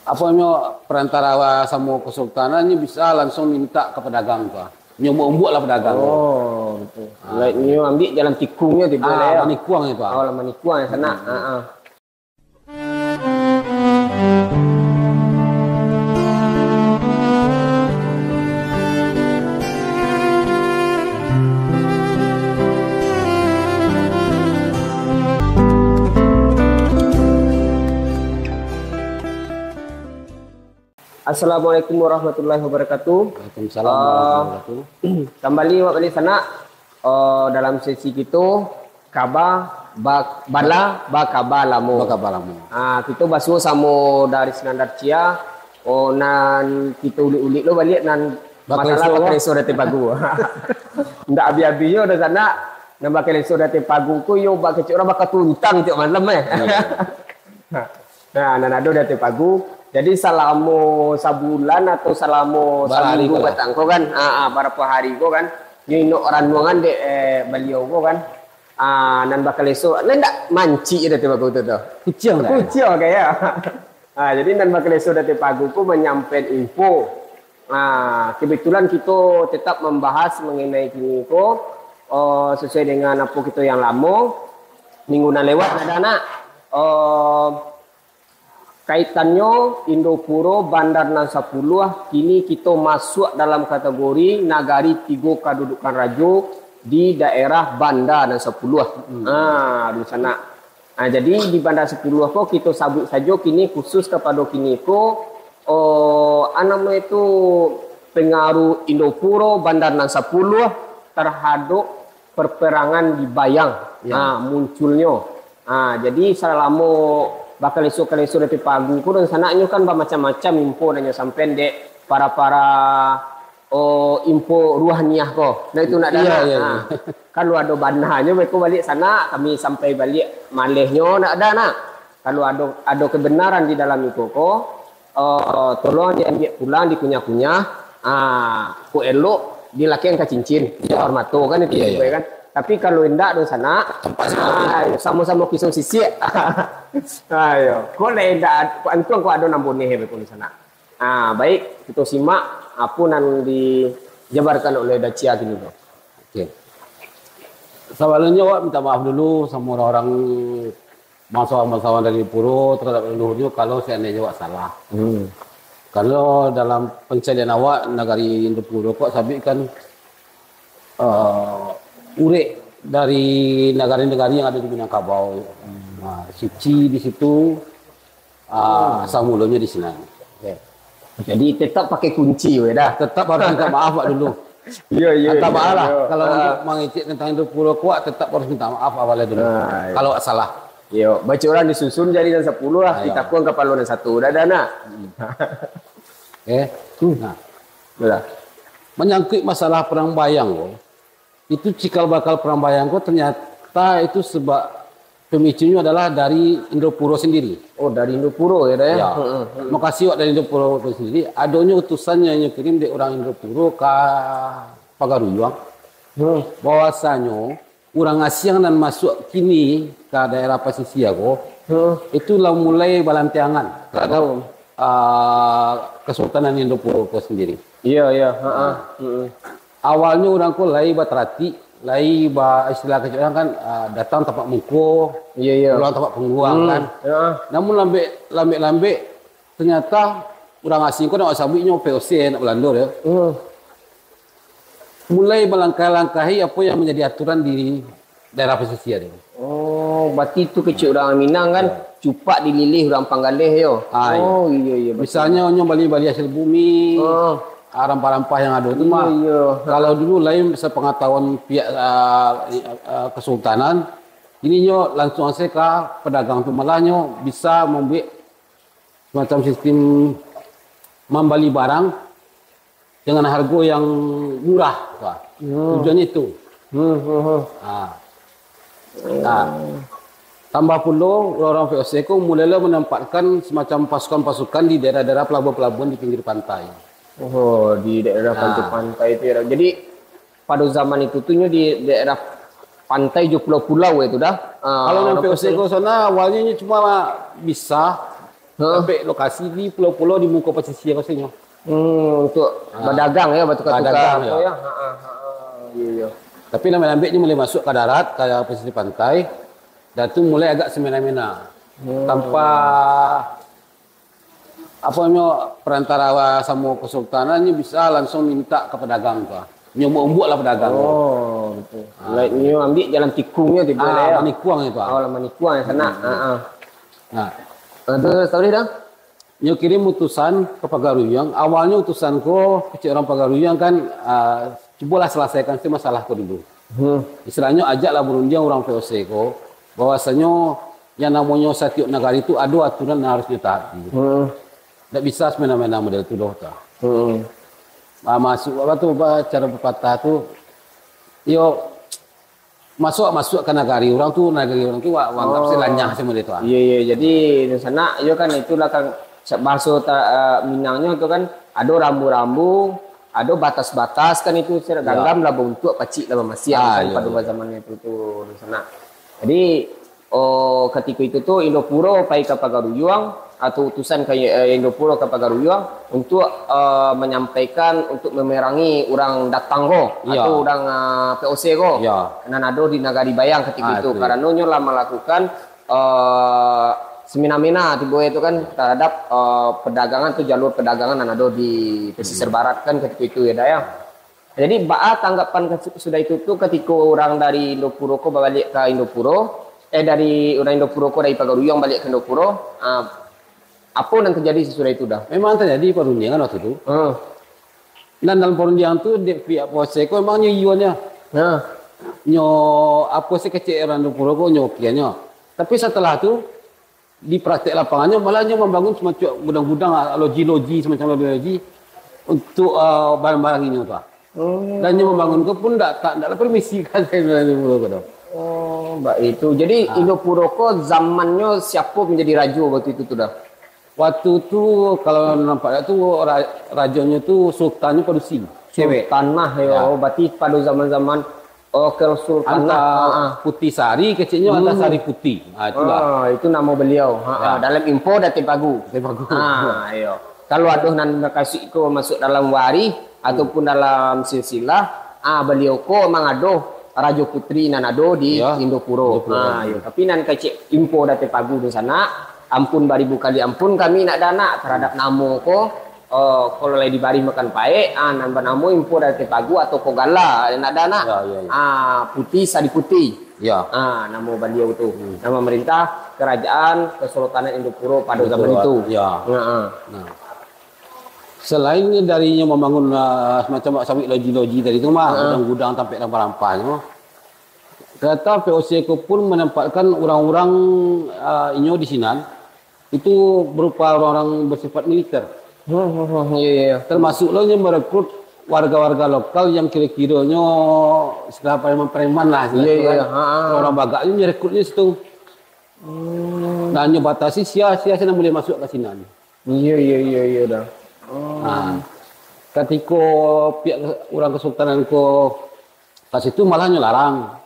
apa nyo perantara sama kesultanan nyo bisa langsung minta ke pedagang tuh. Nyo mau buat lah pedagang. Oh, betul. Nyo ambil jalan tikungnya tiba ya. Manikuang itu. Oh, Manikuang yang sana. Assalamualaikum warahmatullahi wabarakatuh. Waalaikumsalam warahmatullahi wabarakatuh. Kembali waktu sana dalam sesi kita bala bakabalamu. Kita basuh sama dari Senandar Cia. Nan kita ulik-ulik lo balik nan masalah pakai leso dati pagu. Ndak abi-abinya dari sana nan pakai leso dati pagu ku yo bak kecil orang bakal tuntang tiap malam Nah, nan ada dati pagu. Jadi selama sebulan atau selama seminggu batang ko kan, berapa hari ko kan, yung orang nuangan de beliau ko kan, nan bakal leso, ndak manci dah tiba ko tu, kucing kayak, jadi nan bakal leso dah tiba ko menyampaikan info, kebetulan kita tetap membahas mengenai kini ko, sesuai dengan apa kita yang lama, minggu na lewat ada anak, kaitannya Indopuro Bandar Nan 10 kini kita masuk dalam kategori nagari 3 kedudukan raja di daerah Bandar Nan 10. Di sana. Jadi di Bandar 10 kok kita sabut saja kini khusus kepada kini ko nama itu pengaruh Indopuro Bandar Nan 10 terhadap perperangan di Bayang. Munculnya. Jadi selama bakal leso dari pagu ku dan sananya kan macam-macam info dan sampai dek para info ruhaniah ko. Nah itu nak dana. Kalau ada banahnya mereka balik sana, kami sampai balik malehnya nak ada nak. Kalau ada kebenaran di dalam itu ko, tolong diambil pulang dikunyah-kunyah. Ku elok dilakeng ke cincin, hormato kan itu kan. Tapi kalau hendak di sana, sama-sama kisah sisi. Ayo, kau hendak, antuan kau ada nambah nih di sana. Baik, kita simak apa yang dijabarkan oleh Dacia gini. Oke. Sebelumnya Wak minta maaf dulu sama orang-orang bangsawan dari Puro terhadap leluhurnya kalau seandainya Wak salah. Kalau dalam pencarian awak negari Indopuro kok sabik kan urek dari negara-negara yang ada di Minangkabau. Suci di situ, asal mulanya di sini. Jadi tetap pakai kunci, dah. Tetap harus minta maaf Pak dulu. Iya. Tak maaf lah. Kalau untuk mengicik tentang Indopuro kuat, tetap harus minta maaf awalnya dulu. Kalau salah. Yo, baca orang disusun jadi dan 10 lah. Kita pun kapal dan 1. Dah dana. Nah, menyangkut masalah perang bayang, itu cikal bakal perang bayang ternyata itu sebab pemicunya adalah dari Indopuro sendiri. Oh, dari Indopuro ya? Makasih dari Indopuro sendiri. Adanya utusannya yang kirim dari orang Indopuro ke Pagaruyuang. Bahwasanya orang asing dan masuk kini ke daerah pesisir itulah mulai balantiangan terhadap Kesultanan Indopuro sendiri. Iya. Awalnya orang ko lai baterati, lai istilah kecil kan datang tempat muko, pulang tempat pengguang kan. Namun lambe ternyata orang asing ko nak sabiknya POC nak Belanda ya. Mulai melangkah-langkahi apa yang menjadi aturan di daerah pesisir dia. Oh, berarti itu kecil orang Minang kan, cupak dililih orang Panggaleh yo. Iya. Misalnya bali-bali hasil bumi. Rampah-rampah yang ada itu kalau dulu lain sepengetahuan pihak Kesultanan ini langsung saya ke pedagang tu malahnya bisa membuat semacam sistem membeli barang dengan harga yang murah tujuannya itu. Tambah pula orang VOC mulailah menempatkan semacam pasukan-pasukan di daerah-daerah pelabuhan-pelabuhan di pinggir pantai. Di daerah pantai itu ya. Jadi pada zaman itu di daerah pantai pulau-pulau itu dah. Kalau yang POC ke sana awalnya cuma bisa Sampai lokasi di pulau-pulau di muka pesisir rasanya. Untuk berdagang ya, bertukar-tukar Berdagang, apa ya. ya. Iya. Tapi lambat-lambat ini mulai masuk ke darat, ke pesisir pantai. Dan itu mulai agak semena-mena. Tanpa apa namanya perantara sama kesultanannya bisa langsung minta ke pedagang tuh. Nyoba lah pedagang. Betul. Ini ambil jalan tikungnya tiba ya. Manikuang itu. Manikuang yang sana. Nah, terus tahu dah. Nyo kirim utusan ke Pagaruyang. Awalnya utusanku kecil orang Pagaruyang kan cobalah selesaikan si masalah ko dulu. Istilahnya ajaklah berunding orang VOC ko bahwasanya yang namanya setiap negara itu ada aturan yang harus ditaati. Tidak bisa semena-mena model itu doh. Masuk apa tuh cara berpatah tuh, yo masuk ke negari orang tuh anggap selanyah sama dia tuh. Iya, jadi di sana yo kan itulah kan bahasa Minangnya itu kan ada rambu-rambu, ada batas-batas kan itu ganggam lah untuk pacik lah masiang kan pada zaman itu tuh di sana. Jadi ketika itu tuh Indopuro pai ke Pagaruyang atau utusan ke Indopuro ke Pagaruyang untuk menyampaikan untuk memerangi orang datang atau orang POC karena ada di Nagari Bayang ketika itu karena nyo lah melakukan semena-mena tiba itu kan terhadap perdagangan tuh jalur perdagangan yang ada di pesisir barat kan ketika itu ya Dayang. Jadi tanggapan sudah itu tuh ketika orang dari Indopuro ko balik ke Indopuro dari orang Indopuro ko dari Pagaruyang balik ke Indopuro apa yang terjadi sesudah itu dah? Memang terjadi perundingan waktu itu. Dan dalam perundingan itu pihak POC ko memang nyuiannya. Nyo apa sih kecil orang Indopuro ko nyokiannya. Tapi setelah itu di praktek lapangannya malah nyo membangun semacam gudang-gudang loji-loji semacam loji untuk barang-barang ini tuh. Dan nyo membangun ko pun tak permisi kan dari Indopuro ko. Mbak itu. Jadi Indopuro ko zamannya siapa menjadi raja waktu itu tuh dah? Waktu itu kalau nampaknya tuh rajanya tuh sultannya Padusi, cewek. Tanah ya. Berarti pada zaman-zaman Kesultanan Putih Sari kecilnya ada Sari Putih. Itulah. Itu nama beliau. Dalam info dan Tepagu. Ayo. Kalau ada nan kasih ko masuk dalam wari ataupun dalam silsilah, beliau ko memang ada Raja Putri nan ada di Indopuro. Tapi nan kecil info dan Tepagu di sana. Ampun baribu kali ampun kami nak dana terhadap namo ko kalau lagi dibari makan pae nambah namo info dari Tepagu atau Kogala nak dana Putih Sari Putih namo beliau tu nama merintah kerajaan Kesultanan Indopuro pada zaman itu selain darinya membangun semacam sawit loji-loji dari itu gudang-gudang sampai rampah-rampahnya kata POC pun menempatkan orang-orang inyo di Sinan itu berupa orang-orang bersifat militer. Termasuk lo yang merekrut warga-warga lokal yang kira-kiranya setelah preman lah. Orang bagaknya merekrutnya situ. Dan batasi sia-sia boleh masuk ke Sinan. Iya dah. Ketika pihak orang kesultanan ko kasih itu malah larang.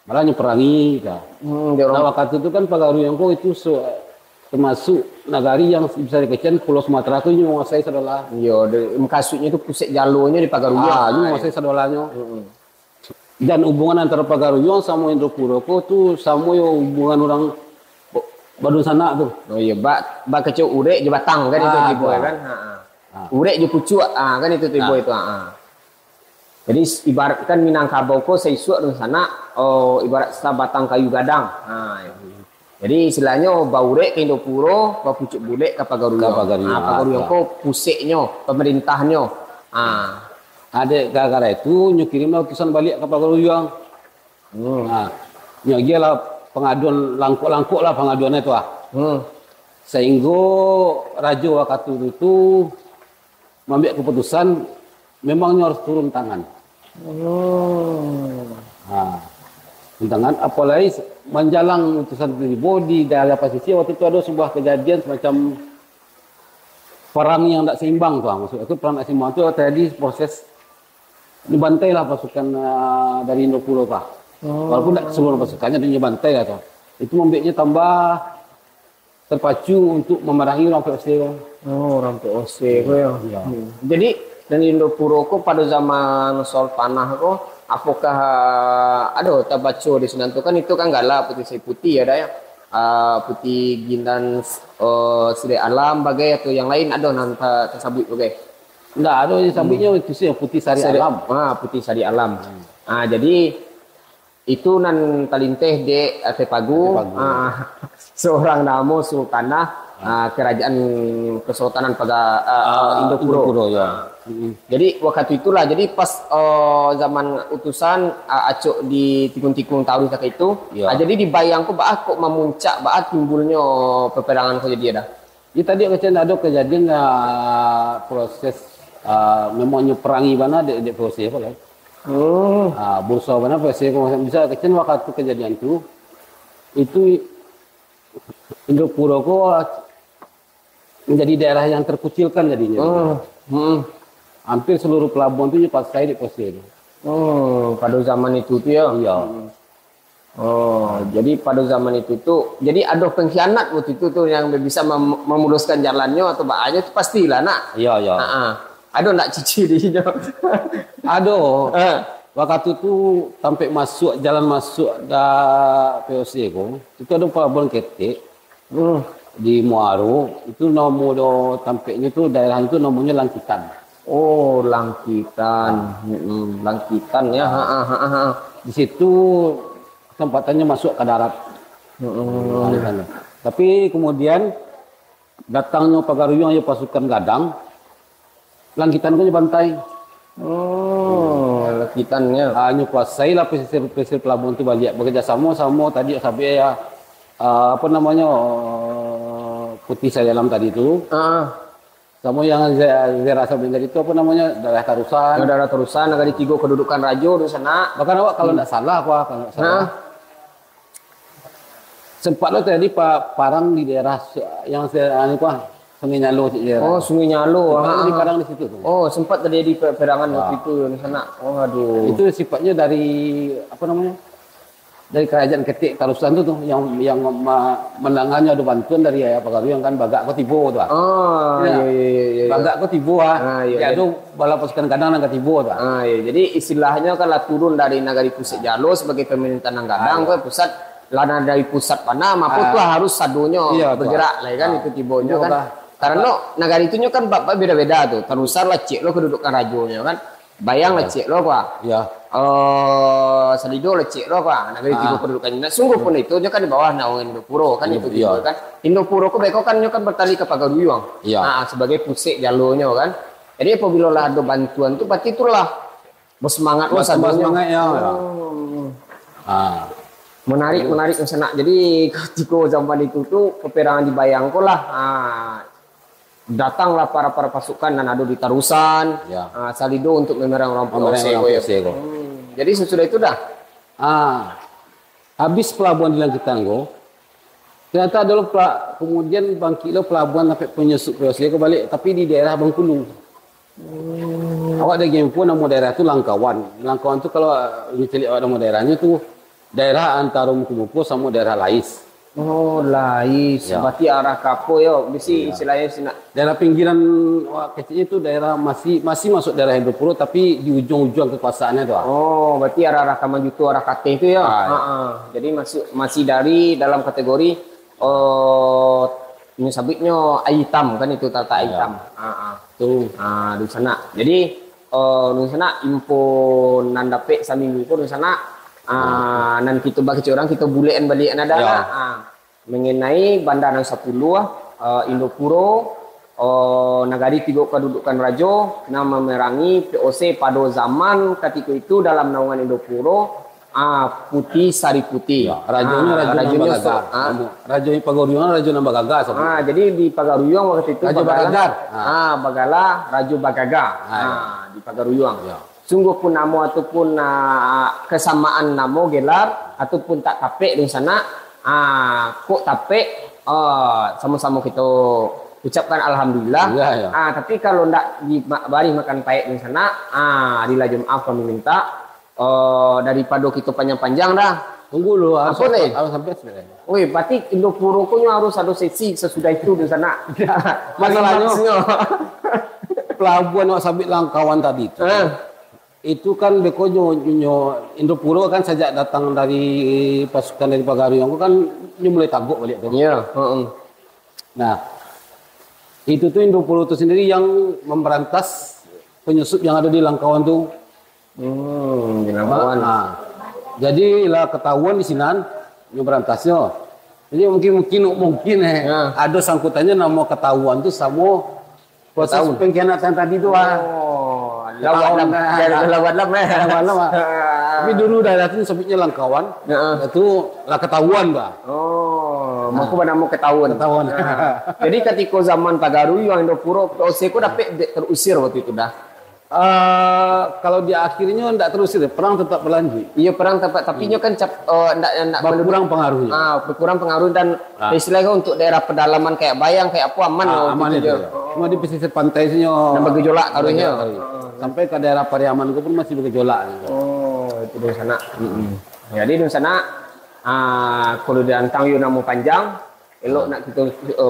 Malah perangi. Nah, waktu itu kan Pagaruyang ko itu termasuk nagari yang bisa dikecen Pulau Sumatera itu menguasai sadola. Maksudnya itu pusat jalurnya di Pagaruyang. Menguasai sadolanya. Dan hubungan antara Pagaruyang sama Indopuro itu sama hubungan orang Badung sana tuh. Bak kecil urek je batang kan itu tiba kan. Urek je pucuk kan itu tiba itu. Jadi ibaratkan Minangkabau ko seisuak di sana ibarat batang kayu gadang. Jadi istilahnya baurek ke Indopuro, pucuk bulek ke Pagaruyang. Pagaruyang ko puseknya, pemerintahnya. Ada gara-gara itu nyikirimlah utusan balik ke Pagaruyang. Dia lah pengaduan langkuk-langkuk lah pengaduannya itu Sehingga Raja waktu itu mengambil keputusan memangnya harus turun tangan. Tangan apalagi menjalang utusan di daerah pesisir waktu itu ada sebuah kejadian semacam perang yang tak seimbang tuh maksud itu perang tak seimbang itu terjadi proses dibantailah pasukan dari Indopuro walaupun tak seluruh pasukannya dibantai lah tuh itu membuatnya tambah terpacu untuk memerangi orang POC. Oh, orang POC ya. Ya. Jadi dan Indopuro ko pada zaman soal tanah ko apakah ada tabaco di sana tuh kan itu kan gala putih sai putih ada ya. Putih gindan siri alam bagai atau yang lain ada nanti tersabut bagai. Enggak, ada yang sabitnya itu sih yang putih sari alam. Putih sari alam. Jadi itu nan talinteh de Tepagu. Seorang namo sultanah kerajaan Kesultanan pada Indopuro. Ya. Jadi waktu itulah, jadi pas zaman utusan acuk di tikung-tikung tahu kata itu, Ya. jadi dibayangku kok memuncak, timbulnya peperangan kok jadi ada. Jadi tadi ada kejadian proses memangnya perangi mana di proses apa lah. Bursa mana proses bisa kecil waktu kejadian itu Indopuro ko menjadi daerah yang terkucilkan jadinya. Hampir seluruh pelabuhan itu dikuasai di proses itu. Pada zaman itu tuh ya. Iya. Jadi pada zaman itu tuh, jadi ada pengkhianat waktu itu tuh yang bisa memuluskan jalannya atau bahaya itu pastilah nak. Iya, iya. Ada nak cici di sini. Ada. Waktu itu sampai jalan masuk da POC itu ada pelabuhan ketik di Muaro, itu nomor tampaknya itu daerah itu nomornya Langkitan. Oh, Langkitan. Langkitan ya. Di situ tempatannya masuk ke darat. Tapi kemudian datangnya Pagaruyung ya pasukan Gadang, Langkitan kan dibantai. Langkitannya. Hanya kuasai lah pesisir pelabuhan itu balik bekerja sama tadi sampai ya putih saya dalam tadi itu. Sama yang saya rasa benar itu daerah Tarusan. Daerah Tarusan, negara tiga kedudukan rajo di sana. Bahkan awak kalau tidak salah sempat lo tadi parang di daerah yang saya Sungai Nyalo daerah. Sungai Nyalo. Di parang di situ tuh. Sempat terjadi peperangan waktu itu di sana. Aduh. Itu sifatnya dari dari kerajaan ketik Tarusan itu tuh yang menangannya ada bantuan dari Pagaruyung kan Bagak ko Tibo tuh. Iya. Bagak ko Tibo ya itu bala pasukan Gadang nang Tibo tuh. Jadi istilahnya kan lah turun dari Nagari Pusat Jalo sebagai pemerintahan Gadang ke pusat lana dari pusat mana mampu tuh harus sadonya bergerak lah kan itu Tibonya kan. Karena negara itu kan bapak beda-beda tuh. Tarusan lah cek lo kedudukan rajonya kan. Bayang lah cek lo kuah. Iya. Salido lah cek lo kuah. Negara itu kedudukannya. Nah, sungguh pun itu kan di bawah naungan Indopuro kan itu juga kan. Indopuro ko beko kan bertali ke Pagaruyung. Sebagai pusat jalurnya kan. Jadi apabila lah ada bantuan tuh berarti itulah bersemangat lo semangat ya. Menarik sana. Jadi ketika zaman itu tuh peperangan dibayang ko lah. Datanglah para pasukan dan ada di Tarusan, Salido untuk memerang orang POC. Jadi sesudah itu dah. Habis pelabuhan di Langkitan ternyata ada kemudian bangkit lo pelabuhan sampai penyusup POC balik, tapi di daerah Bengkulu. Awak ada info nama daerah itu Langkawan. Langkawan itu kalau dicari nama daerahnya itu daerah antara Mukumupo sama daerah Lais. Lais. Berarti arah Kapo ya, bisi istilahnya sini. Daerah pinggiran kecilnya itu daerah masih masuk daerah Indopuro tapi di ujung-ujung kekuasaannya tuh. Berarti arah Kamanjuto, arah Kate itu ya. Jadi masih dari dalam kategori ini sabitnya hitam kan itu tata hitam. Tuh. Di sana. Jadi di sana info nandape saminggu itu di sana. Nan kita bagi orang kita bulean balik ada mengenai Bandaran 10 Indopuro Nagari tiga kedudukan rajo nama memerangi POC pada zaman ketika itu dalam naungan Indopuro Putih Sari Putih. Rajonya Rajonya Pagaruyung Rajo Nambah Gaga. Jadi di Pagaruyung waktu itu Rajo Bagagar. Bagala Rajo Bagaga. Di Pagaruyung. Sungguh pun nama ataupun kesamaan nama gelar ataupun tak tapek di sana kok tapek sama-sama kita ucapkan alhamdulillah. Tapi kalau ndak dibari makan baik di sana di lajum maaf kami minta daripada kita panjang-panjang dah Tunggu dulu, harus Apa nih? harus sampai sebenarnya. Wih, berarti Indopuro ko harus ada sesi sesudah itu di sana. Masalahnya Klimaksnya. pelabuhan Wak Sabit Langkawan tadi itu kan beko nyo Indopuro kan sejak datang dari pasukan dari Pagaruyung kan nyo mulai taguk balik tuh. Iya, Nah, itu tuh Indopuro itu sendiri yang memberantas penyusup yang ada di Langkawan tuh. di Langkawan. Nah, jadi lah ketahuan di sinan nyo berantasnya. Jadi mungkin Ya. ada sangkutannya nama ketahuan tuh sama proses pengkhianatan tadi tuh. Oh, lawan lah. Tapi dulu dah itu sebutnya Langkawan. Itu lah ketahuan bah. Oh, mau mau ketahuan. Ketahuan. Jadi ketika zaman Pagaruyung Indopuro, OC ko dapat terusir waktu itu dah. Kalau di akhirnya tidak terus itu perang tetap berlanjut. Iya perang tapi nya kan ndak Berkurang pengaruhnya. berkurang pengaruh dan istilahnya untuk daerah pedalaman kayak Bayang kayak apa aman Aman itu. Cuma di pesisir pantai sini Dan bergejolak arunya. sampai ke daerah Pariaman itu pun masih bergejolak. Oh, itu di sana. Jadi di sana kalau di antang yo namo panjang, elok nak kita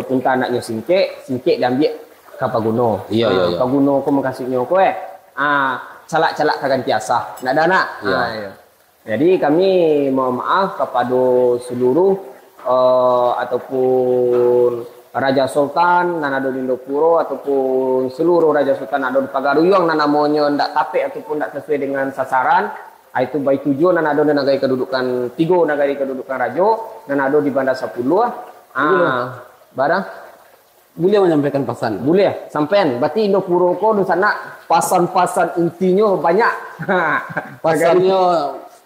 punta anaknya singkek diambil ke Paguno. Iya. Paguno ko makasihnya ko calak-calak kagan tiasa. Nak ada nak. Iya. Jadi kami mohon maaf kepada seluruh ataupun Raja Sultan nan ada di Indopuro ataupun seluruh Raja Sultan ada di Pagaruyung nan namanya ndak tapek ataupun ndak sesuai dengan sasaran. Itu baik tujuan nan ada di negara kedudukan 3 negara kedudukan Rajo nan ada di Bandar Sapuluh. Barang Boleh menyampaikan pesan. boleh sampean berarti Indopuro ko di sana pasan-pasan intinya banyak. Pasannya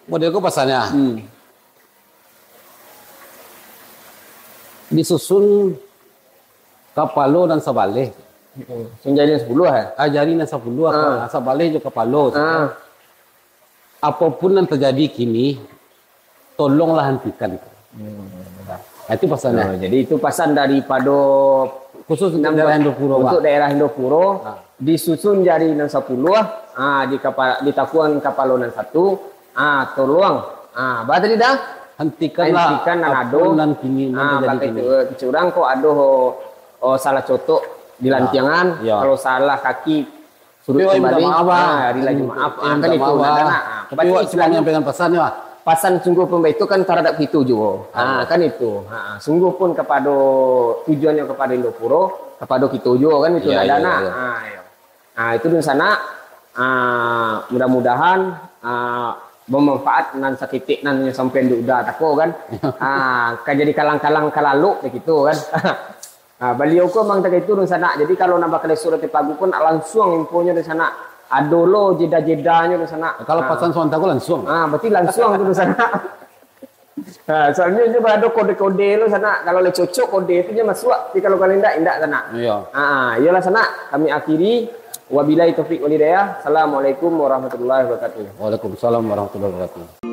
modelku pasannya. Disusun Kapalo dan Sabale. Senjadi 10 Ajari dan 10 Sabale juga Kapalo. Apapun yang terjadi kini, tolonglah hentikan. Itu pesannya. Jadi itu pesan daripada Khusus untuk daerah Indopuro. untuk daerah Indopuro disusun jari 10 ditakuan Kapalo 1 tolong berarti dah Hentikan nanado dan kini pakai curang kok ada salah cotok di lantiangan kalau salah kaki suruh kembali hari lagi maaf kan itu tapi istilahnya dengan pesannya pasan sungguh pun itu kan terhadap itu juga kan itu sungguh pun kepada tujuannya kepada Indopuro kepada kita juga kan itu dana itu di sana mudah-mudahan bermanfaat nan sakitik nan sampai udah tako kan kan jadi kalang-kalang kalalu begitu kan beliau ko memang tak itu di sana jadi kalau nambah kali surat pagu pun langsung infonya di sana adolo jeda-jedanya di sana kalau pasan sontaku langsung berarti langsung itu di sana soalnya juga ada kode-kode lo sana kalau le cocok kode itu nya masuk tapi kalau kalian indak sana iyalah sana kami akhiri wabillahi taufik walhidayah assalamualaikum warahmatullahi wabarakatuh. Waalaikumsalam warahmatullahi wabarakatuh.